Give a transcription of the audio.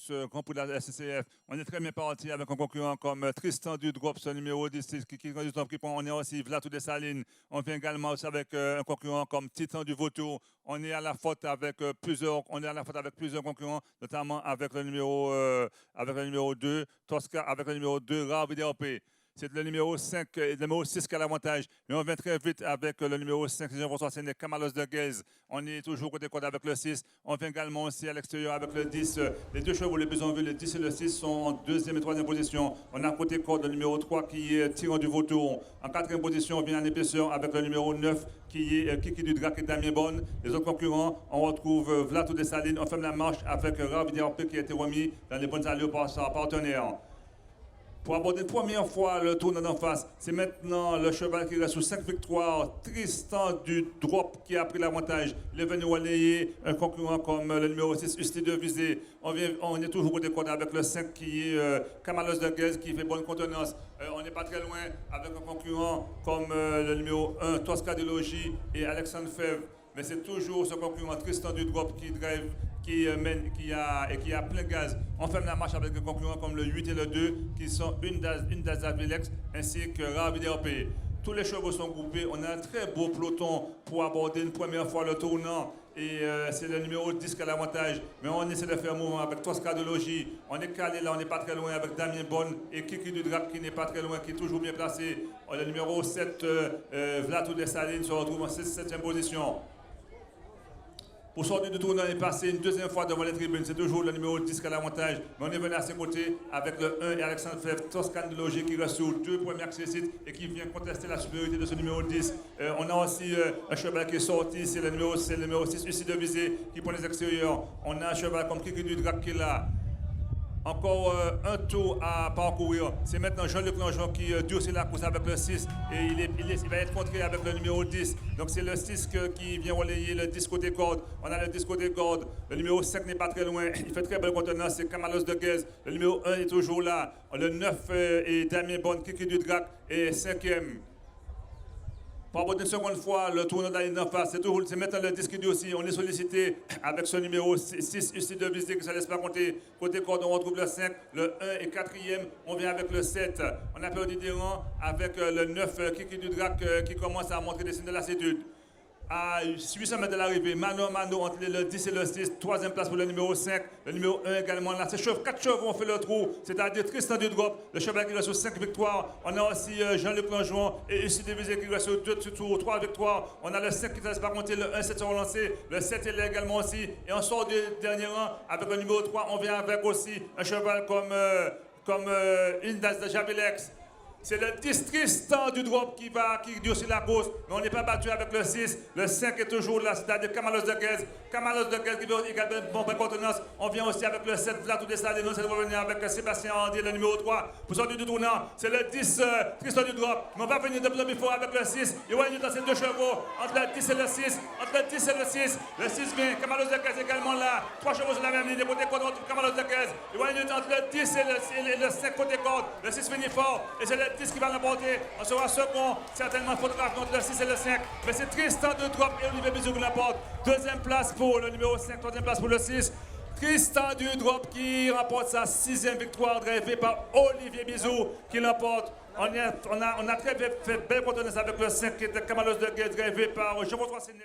pour ce Grand Prix de la SCCF. On est très bien parti avec un concurrent comme Tristan Dudrop, ce numéro 10, on est aussi Vlatou Dessalines. On vient également aussi avec un concurrent comme Titan du Vautour. On est à la faute avec plusieurs concurrents, notamment avec le numéro 2, Tosca, avec le numéro 2, Rare VDRP. C'est le numéro 5 et le numéro 6 qui a l'avantage. Mais on vient très vite avec le numéro 5, Jean-François Séné, Camalos de Guez. On est toujours côté code avec le 6. On vient également aussi à l'extérieur avec le 10. Les deux chevaux les plus en vue, le 10 et le 6, sont en deuxième et troisième position. On a côté code le numéro 3 qui est Tyran du Vautour. En quatrième position, on vient en épaisseur avec le numéro 9 qui est Kiki du Drac et Damien Bonne. Les autres concurrents, on retrouve Vlatou Dessalines. On ferme la marche avec Ravidiarpe qui a été remis dans les bonnes allures par sa partenaire. Pour aborder une première fois le tournoi d'en face, c'est maintenant le cheval qui reste sous 5 victoires, Tristan du Drop qui a pris l'avantage. Il est venu relayer un concurrent comme le numéro 6, Usti de Visé. On est toujours au décompte avec le 5 qui est Camalos de Guez qui fait bonne contenance. On n'est pas très loin avec un concurrent comme le numéro 1, Tosca de Logis et Alexandre Fèvre. Mais c'est toujours ce concurrent Tristan du Drop qui drive, qui a plein gaz. On ferme la marche avec des concurrents comme le 8 et le 2 qui sont une d'Azavilex ainsi que Ravidiarpe. Tous les chevaux sont groupés. On a un très beau peloton pour aborder une première fois le tournant. Et c'est le numéro 10 qui a l'avantage. Mais on essaie de faire mouvement avec Tosca de Logis. On est calé là, on n'est pas très loin avec Damien Bonne et Kiki du Drac qui n'est pas très loin, qui est toujours bien placé. Le numéro 7, Vlatou Dessalines, se retrouve en 7e position. Pour sortir du tournoi, on est passé une deuxième fois devant les tribunes. C'est toujours le numéro 10 qui a l'avantage. Mais on est venu à ses côtés avec le 1 et Alexandre Fèvre, Toscan de Logis qui reste sur 2 premiers accessites et qui vient contester la supériorité de ce numéro 10. On a aussi un cheval qui est sorti, c'est le numéro 6, Usti de Visé, qui prend les extérieurs. On a un cheval comme Kiki du Drac qui est là. Encore un tour à parcourir. C'est maintenant Jean-Luc Langeron qui durcit la course avec le 6 et il va être contré avec le numéro 10. Donc c'est le 6 qui vient relayer le 10 côté corde. On a le 10 côté corde. Le numéro 5 n'est pas très loin. Il fait très belle contenance. C'est Camalos de Guez. Le numéro 1 est toujours là. Le 9 est Damien Bonne, Kiki du Drac et 5e. Pour aborder une seconde fois le tournoi d'aller d'en face, c'est maintenant le disque aussi. On est sollicité avec ce numéro 6, Usti de Visé, qui ne se laisse pas compter. Côté corde, on retrouve le 5, le 1 et 4e. On vient avec le 7. On a perdu des rangs avec le 9, Kiki du Drac, qui commence à montrer des signes de lassitude. À 800 mètres de l'arrivée, mano à mano entre le 10 et le 6, troisième place pour le numéro 5, le numéro 1 également là. 4 chevaux ont fait le trou, c'est-à-dire Tristan du Drop, le cheval qui reste sur 5 victoires. On a aussi Jean-Luc Langeron et Usti de Visé qui reste sur 2 tours, 3 victoires. On a le 5 qui ne laisse pas compter, le 1 7 sont relancés, le 7 est là également aussi. Et on sort du dernier rang avec le numéro 3, on vient avec aussi un cheval comme Indas de Javilex. C'est le 10 Tristan du Drop qui durcit la course, mais on n'est pas battu avec le 6. Le 5 est toujours là, c'est-à-dire Camalos de Guez. Camalos de Guez qui veut également une bonne contenance. On vient aussi avec le 7 Vlatou Dessalines. Nous allons revenir avec Sébastien Andier, le numéro 3. Pour sortir du tournant, c'est le 10 Tristan du Drop. Mais on va venir de plus en plus fort avec le 6. Il va venir dans ces deux chevaux, entre le 10 et le 6. Entre le 10 et le 6. Le 6 vient, Camalos de Guez également là. 3 chevaux sur la même ligne. Des côtés corde, on retrouve Camalos de Guez. Il va venir entre le 10 et le 5 côté corde. Le 6 finit fort. Et c'est le 10 qui va l'emporter. On sera second, certainement photographe entre le 6 et le 5. Mais c'est Tristan de Drop et Olivier Bizou qui l'emporte. Deuxième place pour le numéro 5, troisième place pour le 6. Tristan du Drop qui remporte sa 6e victoire, drivée par Olivier Bizou qui l'emporte. On a très fait belle contenance avec le 5 qui était Camalos de Guez, drivé par Jean-François Séné.